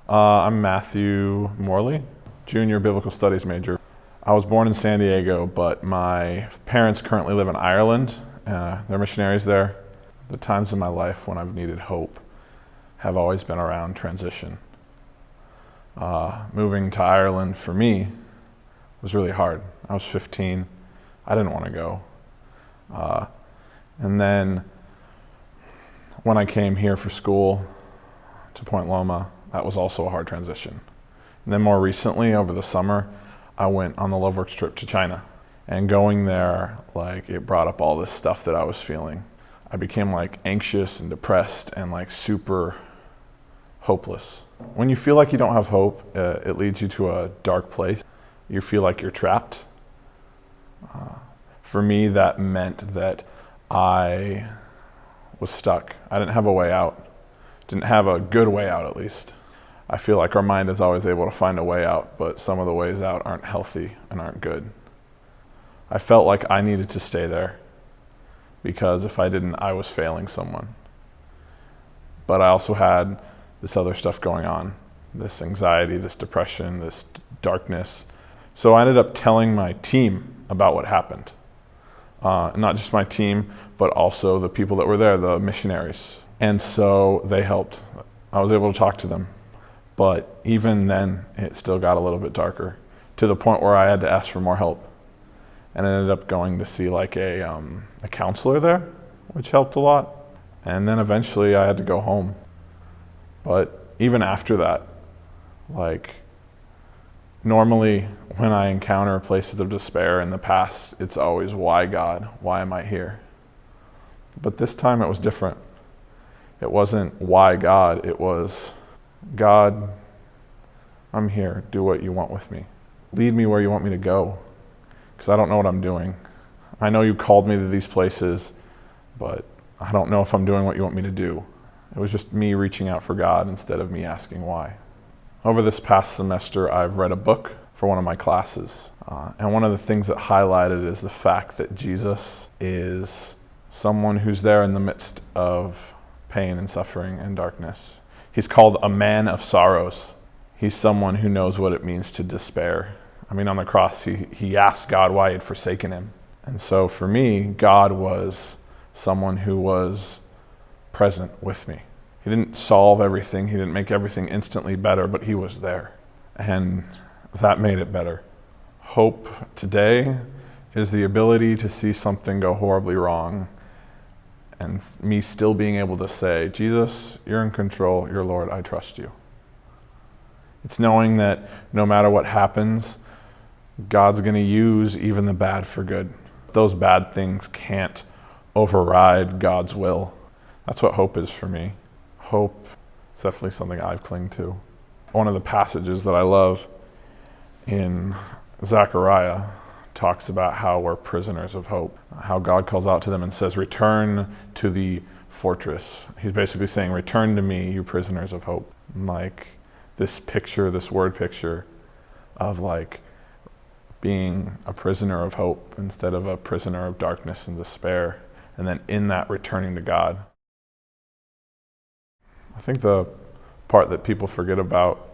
I'm Matthew Morley, junior biblical studies major. I was born in San Diego, but my parents currently live in Ireland. They're missionaries there. The times in my life when I've needed hope have always been around transition. Moving to Ireland for me was really hard. I was 15. I didn't want to go. And then when I came here for school to Point Loma, that was also a hard transition. And then more recently, over the summer, I went on the Loveworks trip to China. And going there, it brought up all this stuff that I was feeling. I became anxious and depressed and super hopeless. When you feel like you don't have hope, it leads you to a dark place. You feel like you're trapped. For me, that meant that I was stuck. I didn't have a way out. Didn't have a good way out, at least. I feel like our mind is always able to find a way out, but some of the ways out aren't healthy and aren't good. I felt like I needed to stay there because if I didn't, I was failing someone. But I also had this other stuff going on, this anxiety, this depression, this darkness. So I ended up telling my team about what happened. Not just my team, but also the people that were there, the missionaries. And so they helped. I was able to talk to them. But even then, it still got a little bit darker to the point where I had to ask for more help. And I ended up going to see a counselor there, which helped a lot. And then eventually I had to go home. But even after that, normally when I encounter places of despair in the past, it's always, why God? Why am I here? But this time it was different. It wasn't why God, it was, God, I'm here, do what you want with me. Lead me where you want me to go, because I don't know what I'm doing. I know you called me to these places, but I don't know if I'm doing what you want me to do. It was just me reaching out for God instead of me asking why. Over this past semester, I've read a book for one of my classes. And one of the things that highlighted is the fact that Jesus is someone who's there in the midst of pain and suffering and darkness. He's called a man of sorrows. He's someone who knows what it means to despair. I mean, on the cross, he asked God why he had forsaken him. And so for me, God was someone who was present with me. He didn't solve everything. He didn't make everything instantly better, but he was there. And that made it better. Hope today is the ability to see something go horribly wrong and me still being able to say, Jesus, you're in control. You're Lord. I trust you. It's knowing that no matter what happens, God's going to use even the bad for good. Those bad things can't override God's will. That's what hope is for me. Hope is definitely something I've clung to. One of the passages that I love in Zechariah talks about how we're prisoners of hope, how God calls out to them and says, return to the fortress. He's basically saying, return to me, you prisoners of hope. This picture, this word picture of being a prisoner of hope instead of a prisoner of darkness and despair. And then in that, returning to God. I think the part that people forget about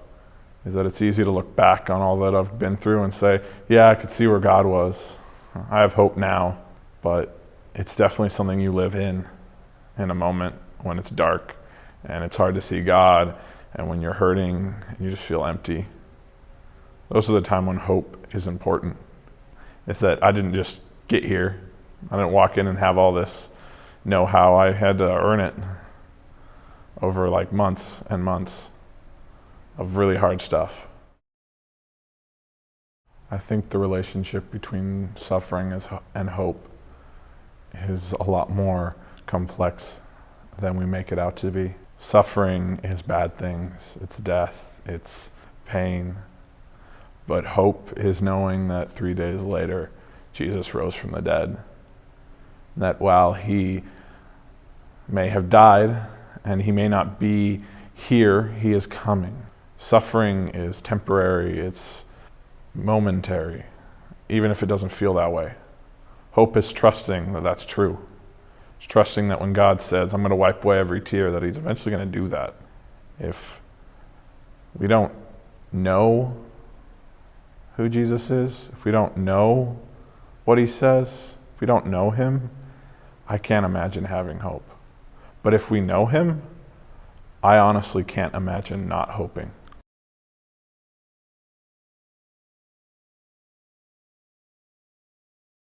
is that it's easy to look back on all that I've been through and say, yeah, I could see where God was. I have hope now, but it's definitely something you live in a moment when it's dark and it's hard to see God and when you're hurting and you just feel empty. Those are the time when hope is important. It's that I didn't just get here. I didn't walk in and have all this know-how. I had to earn it over months and months of really hard stuff. I think the relationship between suffering and hope is a lot more complex than we make it out to be. Suffering is bad things. It's death. It's pain. But hope is knowing that 3 days later, Jesus rose from the dead. That while he may have died and he may not be here, he is coming. Suffering is temporary, it's momentary, even if it doesn't feel that way. Hope is trusting that that's true. It's trusting that when God says, I'm going to wipe away every tear, that he's eventually going to do that. If we don't know who Jesus is, if we don't know what he says, if we don't know him, I can't imagine having hope. But if we know him, I honestly can't imagine not hoping.